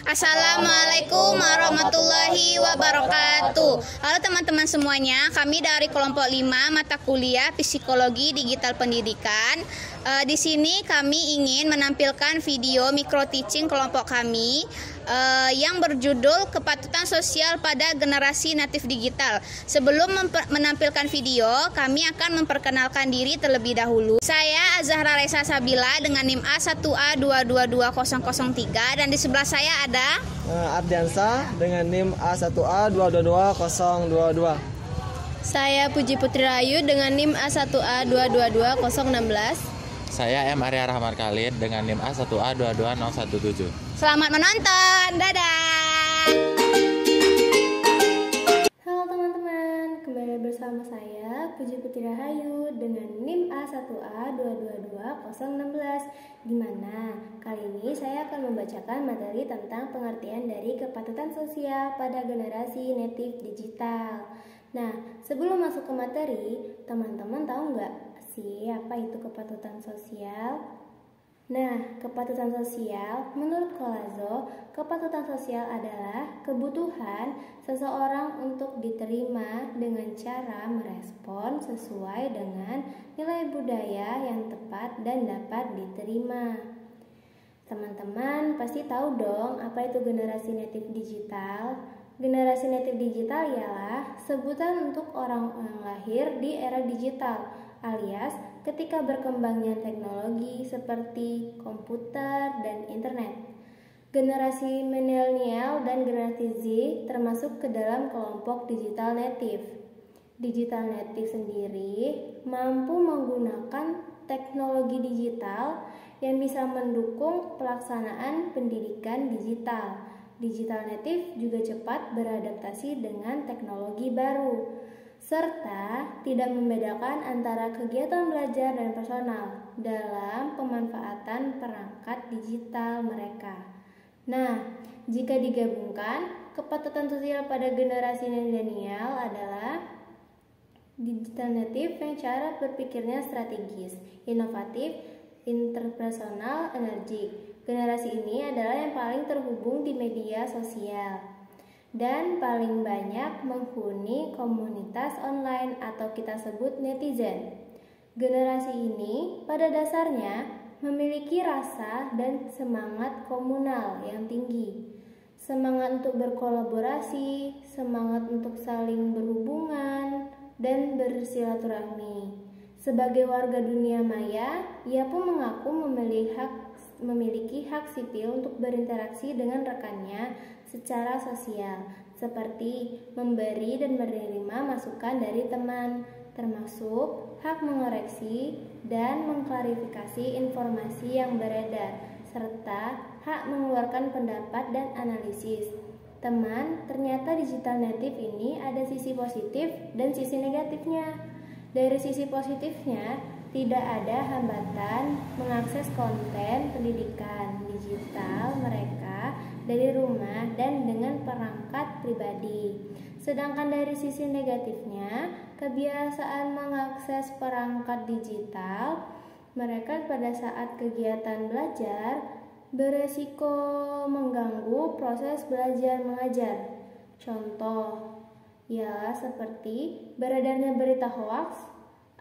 Assalamualaikum warahmatullahi wabarakatuh. Halo teman-teman semuanya, kami dari kelompok 5 mata kuliah Psikologi Digital Pendidikan. Di sini kami ingin menampilkan video micro teaching kelompok kami yang berjudul Kepatutan Sosial pada Generasi Natif Digital. Sebelum menampilkan video, kami akan memperkenalkan diri terlebih dahulu. Saya Azahra Resa Sabila dengan NIM A1A222003 dan di sebelah saya ada Ardiansa dengan NIM A1A222022. Saya Puji Putri Rayu dengan NIM A1A222016. Saya M. Arya Rahmat Khalid dengan NIM A1A22017. Selamat menonton, dadah! Halo teman-teman, kembali bersama saya Puji Putri Rahayu dengan NIM A1A222016. Dimana kali ini saya akan membacakan materi tentang pengertian dari kepatutan sosial pada generasi native digital. Nah, sebelum masuk ke materi, teman-teman tahu nggak sih apa itu kepatutan sosial? Nah, kepatutan sosial menurut Collazo, kepatutan sosial adalah kebutuhan seseorang untuk diterima dengan cara merespon sesuai dengan nilai budaya yang tepat dan dapat diterima. Teman-teman pasti tahu dong apa itu generasi native digital. Generasi native digital ialah sebutan untuk orang yang lahir di era digital, alias ketika berkembangnya teknologi seperti komputer dan internet. Generasi milenial dan generasi Z termasuk ke dalam kelompok digital native. Digital native sendiri mampu menggunakan teknologi digital yang bisa mendukung pelaksanaan pendidikan digital. Digital native juga cepat beradaptasi dengan teknologi baru, serta tidak membedakan antara kegiatan belajar dan personal dalam pemanfaatan perangkat digital mereka. Nah, jika digabungkan, kepatutan sosial pada generasi milenial adalah digital native yang cara berpikirnya strategis, inovatif, interpersonal, energik. Generasi ini adalah yang paling terhubung di media sosial dan paling banyak menghuni komunitas online atau kita sebut netizen. Generasi ini pada dasarnya memiliki rasa dan semangat komunal yang tinggi, semangat untuk berkolaborasi, semangat untuk saling berhubungan dan bersilaturahmi. Sebagai warga dunia maya, ia pun mengaku memiliki hak sipil untuk berinteraksi dengan rekannya secara sosial, seperti memberi dan menerima masukan dari teman, termasuk hak mengoreksi dan mengklarifikasi informasi yang beredar, serta hak mengeluarkan pendapat dan analisis. Teman, ternyata digital native ini ada sisi positif dan sisi negatifnya. Dari sisi positifnya, tidak ada hambatan mengakses konten pendidikan digital mereka dari rumah dan dengan perangkat pribadi. Sedangkan dari sisi negatifnya, kebiasaan mengakses perangkat digital mereka pada saat kegiatan belajar beresiko mengganggu proses belajar mengajar. Contoh, ya seperti beredarnya berita hoaks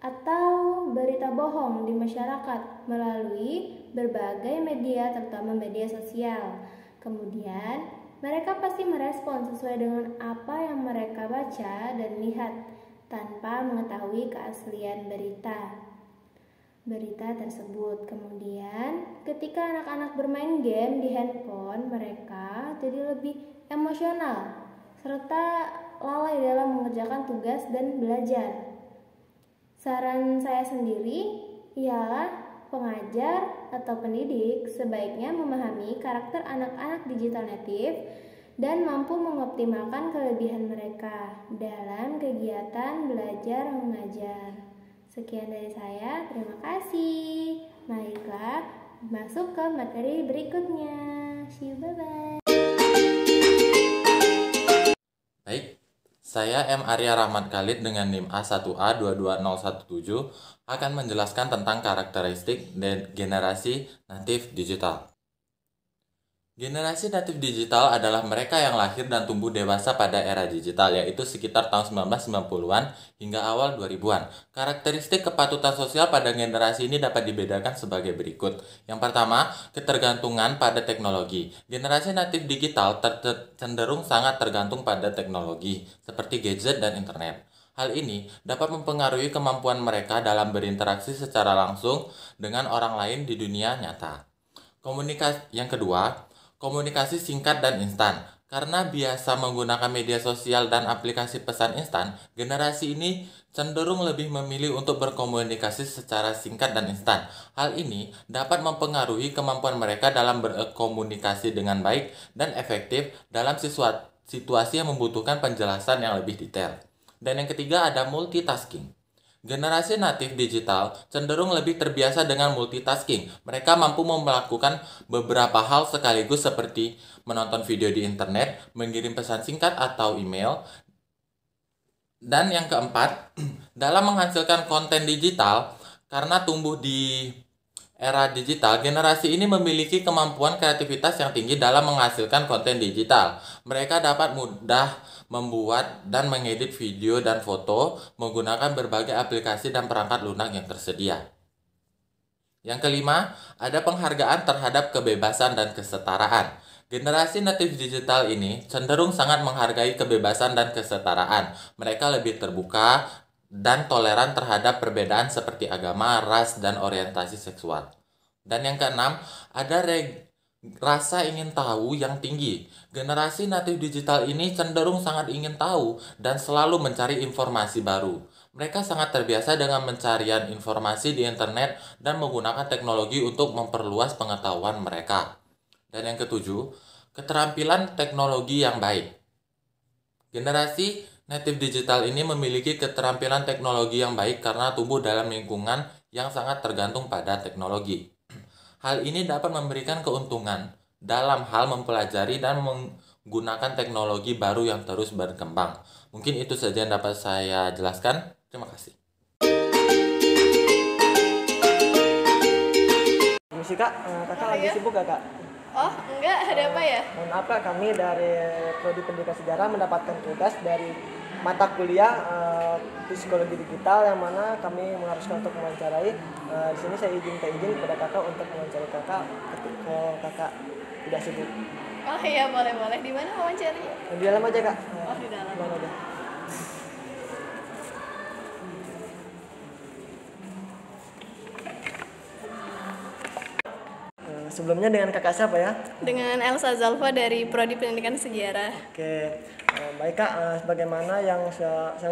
atau berita bohong di masyarakat melalui berbagai media, terutama media sosial. Kemudian, mereka pasti merespon sesuai dengan apa yang mereka baca dan lihat tanpa mengetahui keaslian berita tersebut. Kemudian, ketika anak-anak bermain game di handphone, mereka jadi lebih emosional serta lalai dalam mengerjakan tugas dan belajar. Saran saya sendiri ialah pengajar atau pendidik sebaiknya memahami karakter anak-anak digital native dan mampu mengoptimalkan kelebihan mereka dalam kegiatan belajar mengajar. Sekian dari saya, terima kasih. Marilah masuk ke materi berikutnya. See you, bye-bye. Baik, saya M. Arya Rahmat Khalid dengan NIM A1A22017 akan menjelaskan tentang karakteristik dan generasi natif digital. Generasi natif digital adalah mereka yang lahir dan tumbuh dewasa pada era digital, yaitu sekitar tahun 1990-an hingga awal 2000-an. Karakteristik kepatutan sosial pada generasi ini dapat dibedakan sebagai berikut. Yang pertama, ketergantungan pada teknologi. Generasi natif digital cenderung sangat tergantung pada teknologi, seperti gadget dan internet. Hal ini dapat mempengaruhi kemampuan mereka dalam berinteraksi secara langsung dengan orang lain di dunia nyata. Yang kedua, komunikasi singkat dan instan. Karena biasa menggunakan media sosial dan aplikasi pesan instan, generasi ini cenderung lebih memilih untuk berkomunikasi secara singkat dan instan. Hal ini dapat mempengaruhi kemampuan mereka dalam berkomunikasi dengan baik dan efektif dalam situasi yang membutuhkan penjelasan yang lebih detail. Dan yang ketiga ada multitasking. Generasi natif digital cenderung lebih terbiasa dengan multitasking. Mereka mampu melakukan beberapa hal sekaligus seperti menonton video di internet, mengirim pesan singkat atau email. Dan yang keempat, dalam menghasilkan konten digital, karena tumbuh di era digital, generasi ini memiliki kemampuan kreativitas yang tinggi dalam menghasilkan konten digital. Mereka dapat mudah membuat dan mengedit video dan foto menggunakan berbagai aplikasi dan perangkat lunak yang tersedia. Yang kelima, ada penghargaan terhadap kebebasan dan kesetaraan. Generasi natif digital ini cenderung sangat menghargai kebebasan dan kesetaraan. Mereka lebih terbuka dan toleran terhadap perbedaan seperti agama, ras, dan orientasi seksual. Dan yang keenam, ada rasa ingin tahu yang tinggi. Generasi natif digital ini cenderung sangat ingin tahu dan selalu mencari informasi baru. Mereka sangat terbiasa dengan pencarian informasi di internet dan menggunakan teknologi untuk memperluas pengetahuan mereka. Dan yang ketujuh, keterampilan teknologi yang baik. Generasi natif digital ini memiliki keterampilan teknologi yang baik karena tumbuh dalam lingkungan yang sangat tergantung pada teknologi. Hal ini dapat memberikan keuntungan dalam hal mempelajari dan menggunakan teknologi baru yang terus berkembang. Mungkin itu saja yang dapat saya jelaskan. Terima kasih. Misi Kak, kakak lagi sibuk gak Kak? Oh, enggak, ada apa ya? Mohon maaf Kak, kami dari Prodi Pendidikan Sejarah mendapatkan tugas dari mata kuliah psikologi digital yang mana kami mengharuskan untuk mewawancarai. Di sini saya izin kepada kakak untuk mewawancarai kakak ketika kakak tidak sibuk. Oh iya, boleh. Di mana wawancaranya? Di dalam aja Kak. Oh, di dalam. Aja. Sebelumnya dengan kakak siapa ya? Dengan Elsa Zalfa dari Prodi Pendidikan Sejarah. Oke, baik Kak, sebagaimana yang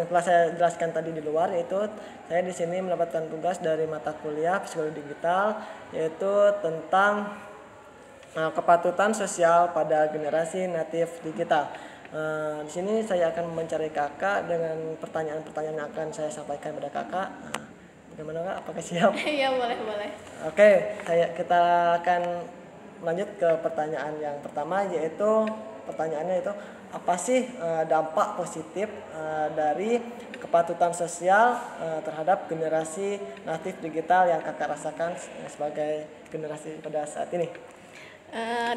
telah saya jelaskan tadi di luar, yaitu saya di sini mendapatkan tugas dari mata kuliah psikologi digital, yaitu tentang kepatutan sosial pada generasi natif digital. Di sini saya akan mencari kakak dengan pertanyaan-pertanyaan yang akan saya sampaikan pada kakak. Bagaimana Kak? Apakah siap? Iya, boleh. Oke, kita akan lanjut ke pertanyaan yang pertama, yaitu pertanyaannya itu apa sih dampak positif dari kepatutan sosial terhadap generasi natif digital yang kakak rasakan sebagai generasi pada saat ini?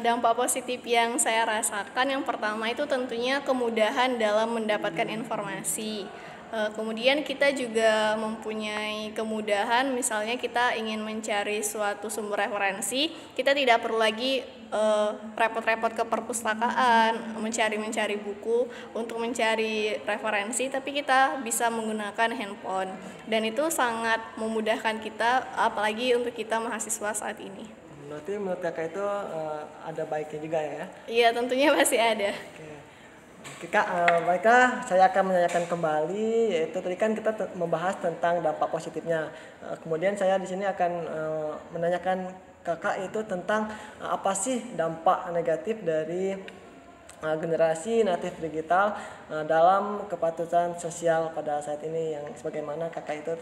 Dampak positif yang saya rasakan yang pertama itu tentunya kemudahan dalam mendapatkan informasi. Kemudian kita juga mempunyai kemudahan, misalnya kita ingin mencari suatu sumber referensi, kita tidak perlu lagi repot-repot ke perpustakaan, mencari buku untuk mencari referensi, tapi kita bisa menggunakan handphone. Dan itu sangat memudahkan kita, apalagi untuk kita mahasiswa saat ini. Berarti menurut kakak itu ada baiknya juga ya? Iya, tentunya masih ada. Oke Kak, baiklah saya akan menanyakan kembali, yaitu tadi kan kita membahas tentang dampak positifnya. Kemudian saya di sini akan menanyakan kakak itu tentang apa sih dampak negatif dari generasi natif digital dalam kepatutan sosial pada saat ini, yang sebagaimana kakak itu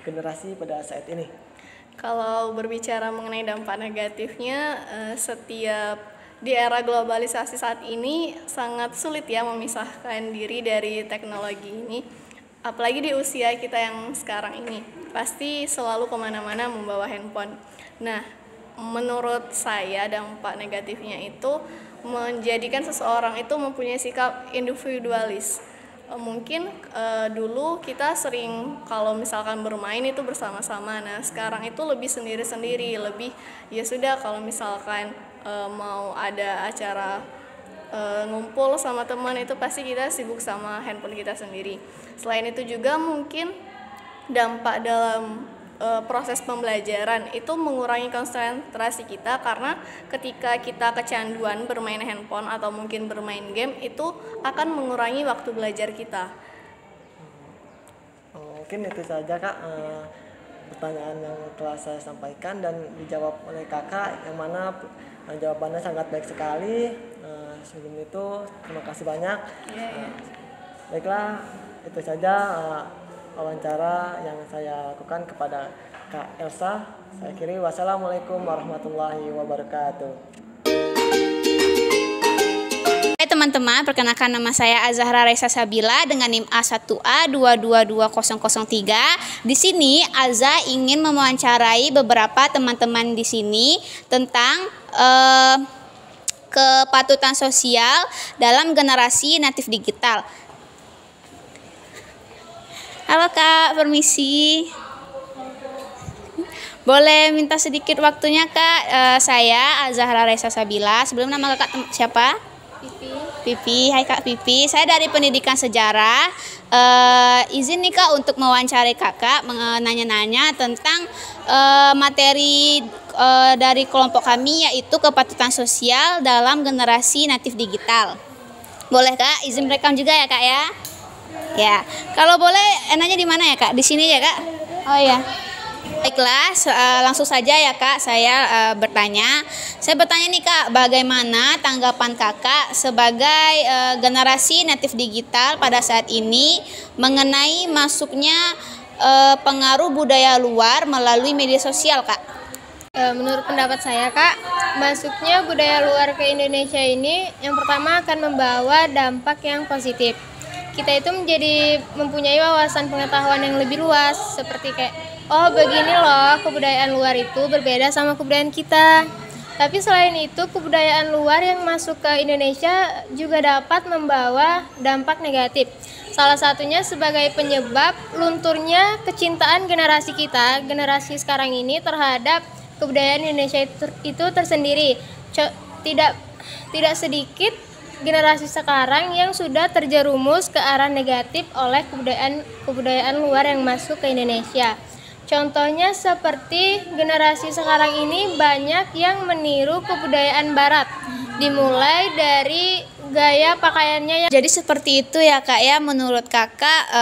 generasi pada saat ini. Kalau berbicara mengenai dampak negatifnya, setiap di era globalisasi saat ini sangat sulit ya memisahkan diri dari teknologi ini. Apalagi di usia kita yang sekarang ini, pasti selalu kemana-mana membawa handphone. Nah, menurut saya dampak negatifnya itu menjadikan seseorang itu mempunyai sikap individualis. Mungkin dulu kita sering kalau misalkan bermain itu bersama-sama. Nah, sekarang itu lebih sendiri-sendiri, lebih ya sudah kalau misalkan mau ada acara ngumpul sama teman itu pasti kita sibuk sama handphone kita sendiri. Selain itu juga mungkin dampak dalam proses pembelajaran itu mengurangi konsentrasi kita, karena ketika kita kecanduan bermain handphone atau mungkin bermain game itu akan mengurangi waktu belajar kita. Mungkin itu saja Kak pertanyaan yang telah saya sampaikan dan dijawab oleh Kakak, yang mana jawabannya sangat baik sekali. Sebelum itu terima kasih banyak. Baiklah, itu saja wawancara yang saya lakukan kepada Kak Elsa. Saya akhiri, wassalamualaikum warahmatullahi wabarakatuh. Hai teman-teman, perkenalkan nama saya Azahra Raisa Sabila dengan NIM A1A222003. Di sini Azza ingin mewawancarai beberapa teman-teman di sini tentang kepatutan sosial dalam generasi natif digital. Halo Kak, permisi. Boleh minta sedikit waktunya Kak? Saya Azahra Raisa Sabila. Sebelum nama Kakak siapa? Pipi. Hai Kak Pipi. Saya dari Pendidikan Sejarah. Izin nih Kak untuk mewawancarai Kakak, nanya-nanya tentang materi dari kelompok kami, yaitu kepatutan sosial dalam generasi natif digital. Boleh Kak? Izin rekam juga ya Kak ya? Ya, kalau boleh enaknya di mana ya Kak? Di sini ya Kak? Oh ya. Baiklah, langsung saja ya Kak, saya bertanya. Saya bertanya nih Kak, bagaimana tanggapan Kakak sebagai generasi natif digital pada saat ini mengenai masuknya pengaruh budaya luar melalui media sosial Kak? Menurut pendapat saya Kak, masuknya budaya luar ke Indonesia ini yang pertama akan membawa dampak yang positif. Kita itu menjadi mempunyai wawasan pengetahuan yang lebih luas, seperti kayak, oh begini loh kebudayaan luar itu berbeda sama kebudayaan kita. Tapi selain itu, kebudayaan luar yang masuk ke Indonesia juga dapat membawa dampak negatif. Salah satunya sebagai penyebab lunturnya kecintaan generasi kita, generasi sekarang ini terhadap kebudayaan Indonesia itu tersendiri. Tidak sedikit generasi sekarang yang sudah terjerumus ke arah negatif oleh kebudayaan luar yang masuk ke Indonesia. Contohnya seperti generasi sekarang ini banyak yang meniru kebudayaan barat, dimulai dari gaya pakaiannya yang... Jadi seperti itu ya Kak ya, menurut Kakak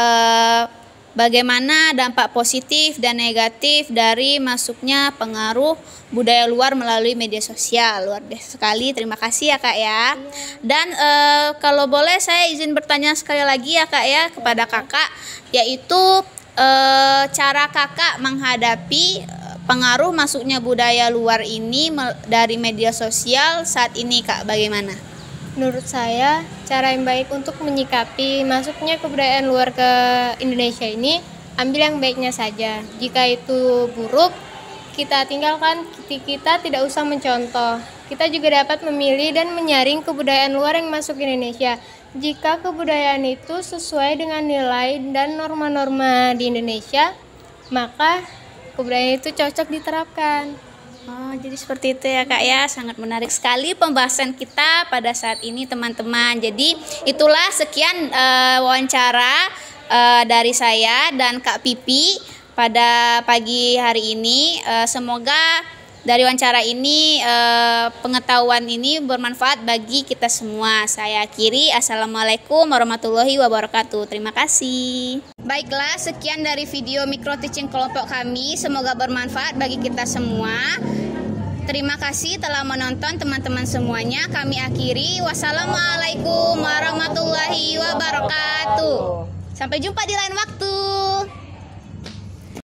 bagaimana dampak positif dan negatif dari masuknya pengaruh budaya luar melalui media sosial? Luar biasa sekali, terima kasih ya Kak ya. Dan kalau boleh saya izin bertanya sekali lagi ya Kak ya kepada Kakak, yaitu cara Kakak menghadapi pengaruh masuknya budaya luar ini dari media sosial saat ini Kak, bagaimana? Menurut saya, cara yang baik untuk menyikapi masuknya kebudayaan luar ke Indonesia ini, ambil yang baiknya saja. Jika itu buruk, kita tinggalkan, kita tidak usah mencontoh. Kita juga dapat memilih dan menyaring kebudayaan luar yang masuk ke Indonesia. Jika kebudayaan itu sesuai dengan nilai dan norma-norma di Indonesia, maka kebudayaan itu cocok diterapkan. Oh, jadi seperti itu ya Kak ya. Sangat menarik sekali pembahasan kita pada saat ini teman-teman. Jadi itulah sekian wawancara dari saya dan Kak Pipi pada pagi hari ini. Semoga dari wawancara ini pengetahuan ini bermanfaat bagi kita semua. Saya akhiri, assalamualaikum warahmatullahi wabarakatuh. Terima kasih. Baiklah, sekian dari video micro teaching kelompok kami. Semoga bermanfaat bagi kita semua. Terima kasih telah menonton teman-teman semuanya. Kami akhiri, wassalamualaikum warahmatullahi wabarakatuh. Sampai jumpa di lain waktu.